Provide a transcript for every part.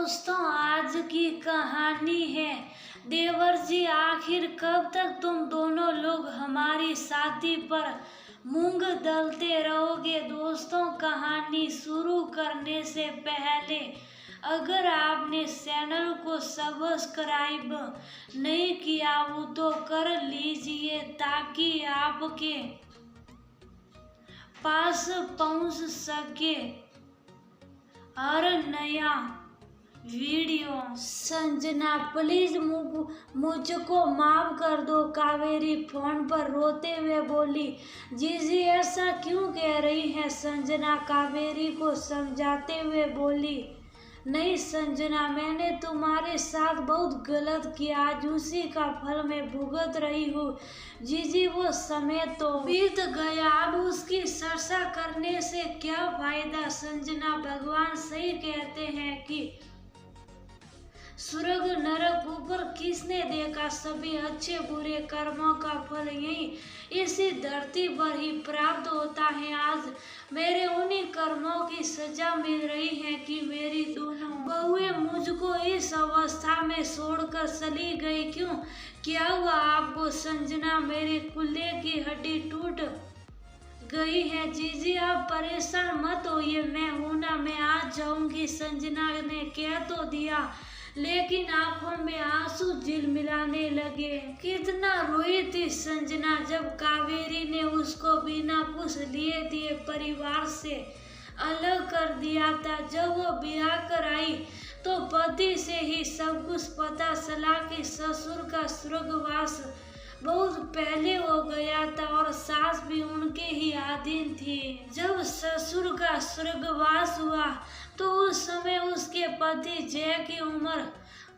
दोस्तों, आज की कहानी है देवर जी, आखिर कब तक तुम दोनों लोग हमारी शादी पर मूंग दलते रहोगे। दोस्तों, कहानी शुरू करने से पहले अगर आपने चैनल को सब्सक्राइब नहीं किया हो तो कर लीजिए ताकि आपके पास पहुंच सके हर नया वीडियो। संजना, प्लीज मुझको माफ कर दो, कावेरी फोन पर रोते हुए बोली। जीजी ऐसा क्यों कह रही है? संजना कावेरी को समझाते हुए बोली। नहीं संजना, मैंने तुम्हारे साथ बहुत गलत किया, आज उसी का फल मैं भुगत रही हूँ। जीजी वो समय तो बीत गया, अब उसकी चर्चा करने से क्या फायदा। संजना, भगवान सही कहते हैं कि स्वर्ग नरक ऊपर किसने देखा, सभी अच्छे बुरे कर्मों का फल यही इसी धरती पर ही प्राप्त होता है। आज मेरे उन्हीं कर्मों की सजा मिल रही है कि मेरी दोनों बहुएं मुझको इस अवस्था में छोड़कर चली गई। क्यों, क्या हुआ आपको? संजना, मेरे कुल्ले की हड्डी टूट गई है। जीजी आप परेशान मत होइए, मैं हूं ना, मैं आज जाऊंगी। संजना ने कह तो दिया लेकिन आंखों में आंसू झिलमिलाने लगे। कितना रोई थी संजना जब कावेरी ने उसको बिना कुछ लिए दिए परिवार से अलग कर दिया था। जब वो ब्याह कर आई तो पति से ही सब कुछ पता चला कि ससुर का स्वर्गवास बहुत पहले हो गया था और सास भी उनके ही अधीन थी। जब ससुर का स्वर्गवास हुआ तो उस समय उसके पति जय की उम्र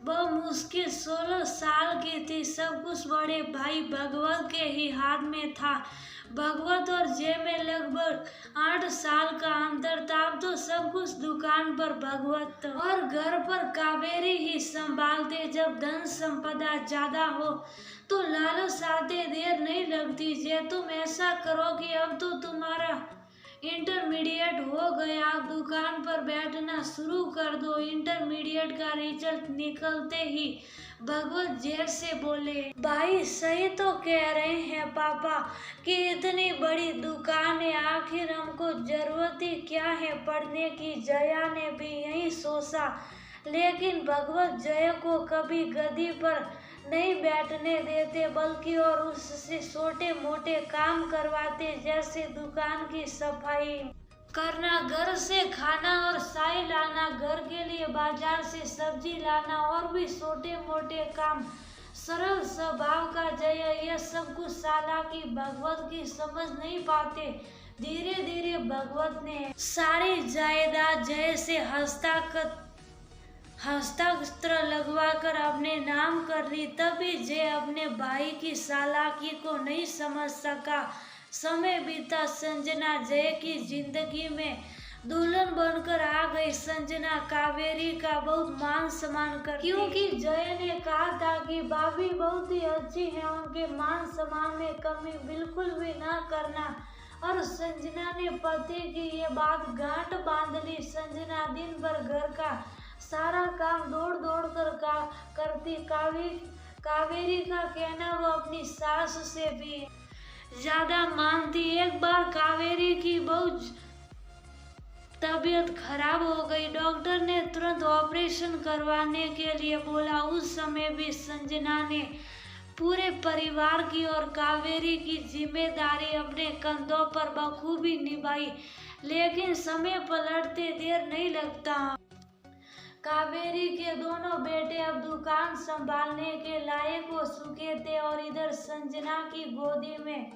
बमुश्किल 16 साल की थी। सब कुछ बड़े भाई भगवत के ही हाथ में था। भगवत और जय में लगभग 8 साल का अंतर था। अब तो सब कुछ दुकान पर भगवत और घर पर कावेरी ही संभालते। जब धन संपदा ज्यादा हो तो लालच आते देर नहीं लगती। जय, तुम ऐसा करो कि अब तो तुम्हारा इंटरमीडिएट हो गया, आप दुकान पर बैठना शुरू कर दो। इंटरमीडिएट का रिजल्ट निकलते ही भगवत जय से बोले। भाई सही तो कह रहे हैं पापा कि इतनी बड़ी दुकान है, आखिर हमको जरूरत ही क्या है पढ़ने की। जया ने भी यही सोचा, लेकिन भगवत जय को कभी गद्दी पर नहीं बैठने देते बल्कि और उससे छोटे मोटे काम करवाते, जैसे दुकान की सफाई करना, घर से खाना और चाय लाना, घर के लिए बाजार से सब्जी लाना और भी छोटे मोटे काम। सरल स्वभाव का जय यह सब कुछ चालाकी भगवत की समझ नहीं पाते। धीरे धीरे भगवत ने सारी जायदाद जय से हस्ताक्षर लगवाकर अपने नाम कर ली। तभी जय अपने भाई की चालाकी को नहीं समझ सका। समय बीता, संजना जय की जिंदगी में दुल्हन बनकर आ गई। संजना कावेरी का बहुत मान सम्मान कर, क्योंकि जय ने कहा था कि भाभी बहुत ही अच्छी है, उनके मान सम्मान में कमी बिल्कुल भी ना करना। और संजना ने पति की ये बात गांठ बांध ली। संजना दिन भर घर का सारा काम दौड़ दौड़ कर करती। कावेरी का कहना वो अपनी सास से भी ज्यादा मानती। एक बार कावेरी की बहुत तबीयत खराब हो गई। डॉक्टर ने तुरंत ऑपरेशन करवाने के लिए बोला। उस समय भी संजना ने पूरे परिवार की और कावेरी की जिम्मेदारी अपने कंधों पर बखूबी निभाई, लेकिन समय पलटते देर नहीं लगता। कावेरी के दोनों बेटे अब दुकान संभालने के लायक हो चुके थे और इधर संजना की गोदी में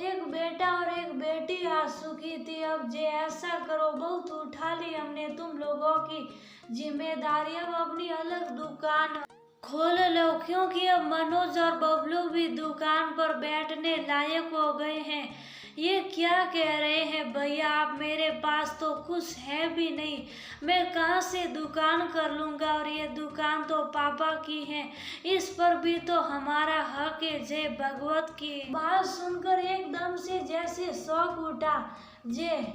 एक बेटा और एक बेटी आ चुकी थी। अब जे ऐसा करो, बहुत उठा ली हमने तुम लोगों की जिम्मेदारी, अब अपनी अलग दुकान खोल लो, क्योंकि अब मनोज और बबलू भी दुकान पर बैठने लायक हो गए हैं। ये क्या कह रहे हैं भैया आप? मेरे पास तो कुछ है भी नहीं, मैं कहाँ से दुकान कर लूँगा, और ये दुकान तो पापा की है, इस पर भी तो हमारा हक है। जय भगवत की बात सुनकर एकदम से जैसे शौक उठा। जय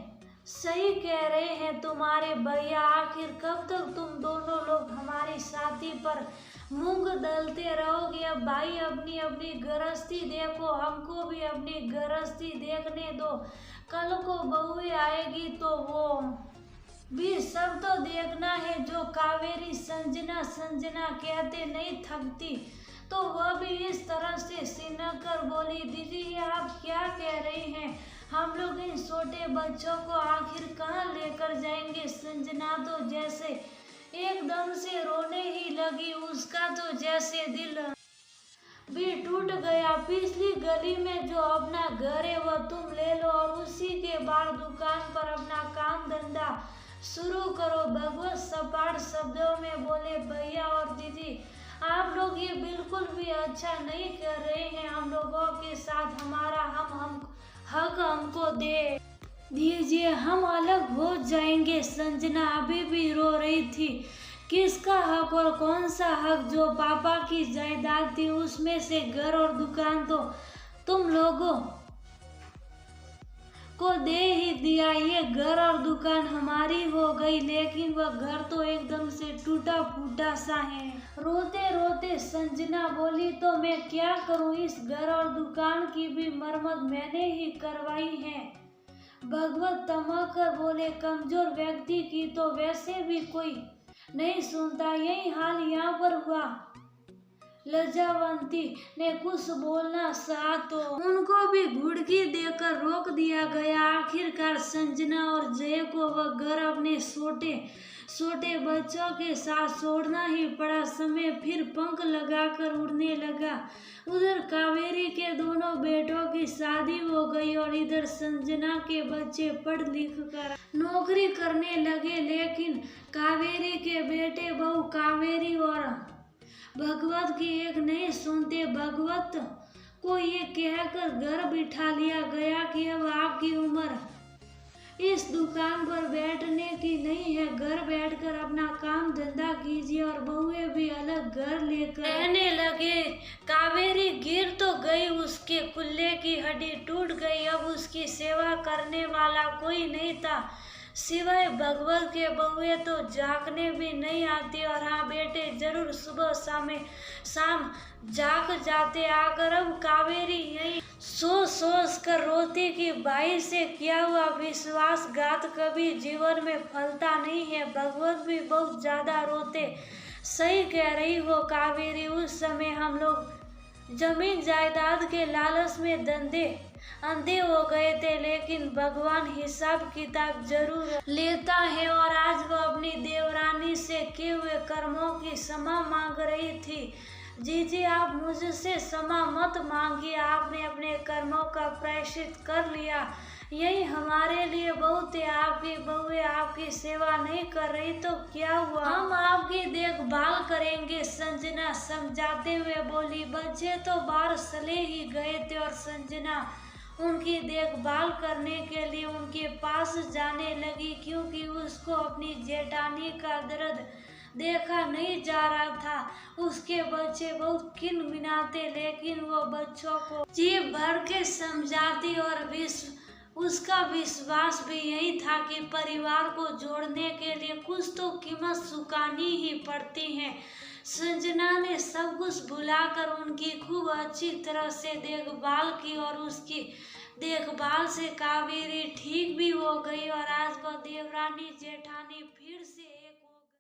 सही कह रहे हैं तुम्हारे भैया, आखिर कब तक तुम दोनों लोग हमारी शादी पर मूंग दलते रहोगे। अब भाई अपनी अपनी गृहस्थी देखो, हमको भी अपनी गृहस्थी देखने दो। कल को बहू आएगी तो वो भी सब तो देखना है। जो कावेरी संजना संजना कहते नहीं थकती, तो वह भी इस तरह से सिनक कर बोली, दीदी ये आप क्या कह रही हैं? हम लोग इन छोटे बच्चों को आखिर कहाँ लेकर जाएंगे? संजना तो जैसे एकदम से रोने ही लगी, उसका तो जैसे दिल भी टूट गया। पिछली गली में जो अपना घर है वह तुम ले लो और उसी के बाद दुकान पर अपना काम धंधा शुरू करो। भगवत सपाट शब्दों में बोले, भैया और दीदी आप लोग ये बिल्कुल भी अच्छा नहीं कर रहे हैं। हम लोगों के साथ हमारा हम हक हमको दे दीजिए, हम अलग हो जाएंगे। संजना अभी भी रो रही थी। किसका हक और कौन सा हक? जो पापा की जायदाद थी उसमें से घर और दुकान तो तुम लोगों को दे ही दिया। ये घर और दुकान हमारी हो गई, लेकिन वह घर तो एकदम से टूटा फूटा सा है। रोते रोते संजना बोली, तो मैं क्या करूं? इस घर और दुकान की भी मरम्मत मैंने ही करवाई है। भगवत तमाकर बोले, कमजोर व्यक्ति की तो वैसे भी कोई नहीं सुनता, यही हाल यहाँ पर हुआ। लज्जावंती ने कुछ बोलना चाहा तो उनको भी घुड़की देकर रोक दिया गया। आखिरकार संजना और जय को वह घर अपने छोटे छोटे बच्चों के साथ छोड़ना ही पड़ा। समय फिर पंख लगाकर उड़ने लगा। उधर कावेरी के दोनों बेटों की शादी हो गई और इधर संजना के बच्चे पढ़ लिख कर नौकरी करने लगे। लेकिन कावेरी के बेटे बहू कावेरी और भगवत की एक नहीं सुनते। भगवत को ये कहकर घर बिठा लिया गया कि अब आपकी उम्र इस दुकान पर बैठने की नहीं है, घर बैठकर अपना काम धंधा कीजिए। और बहुएं भी अलग घर लेकर रहने लगे। कावेरी गिर तो गई, उसके कुल्ले की हड्डी टूट गई। अब उसकी सेवा करने वाला कोई नहीं था सिवाय भगवत के। बहुएं तो जागने भी नहीं आती और हाँ बेटे जरूर सुबह शाम जाग जाते। आकर अब कावेरी यही सोच कर रोती कि भाई से किया हुआ विश्वासघात कभी जीवन में फलता नहीं है। भगवत भी बहुत ज्यादा रोते। सही कह रही हो कावेरी, उस समय हम लोग जमीन जायदाद के लालच में अंधे हो गए थे, लेकिन भगवान हिसाब किताब जरूर लेता है। और आज वो अपनी देवरानी से किए हुए कर्मों की क्षमा मांग रही थी। जीजी आप मुझसे क्षमा मत मांगिए, आपने अपने कर्मों का प्रायश्चित कर लिया, यही हमारे लिए बहुत है। आपकी बहुएं आपकी सेवा नहीं कर रही तो क्या हुआ, हम आपकी देखभाल करेंगे। संजना समझाते हुए बोली, बच्चे तो बाहर चले ही गए थे और संजना उनकी देखभाल करने के लिए उनके पास जाने लगी, क्योंकि उसको अपनी जेठानी का दर्द देखा नहीं जा रहा था। उसके बच्चे बहुत किनमिनाते, लेकिन वो बच्चों को जी भर के समझाती और उसका विश्वास भी यही था कि परिवार को जोड़ने के लिए कुछ तो कीमत चुकानी ही पड़ती है। संजना ने सब कुछ भुलाकर उनकी खूब अच्छी तरह से देखभाल की और उसकी देखभाल से कावेरी ठीक भी हो गई और आज वह देवरानी जेठानी फिर से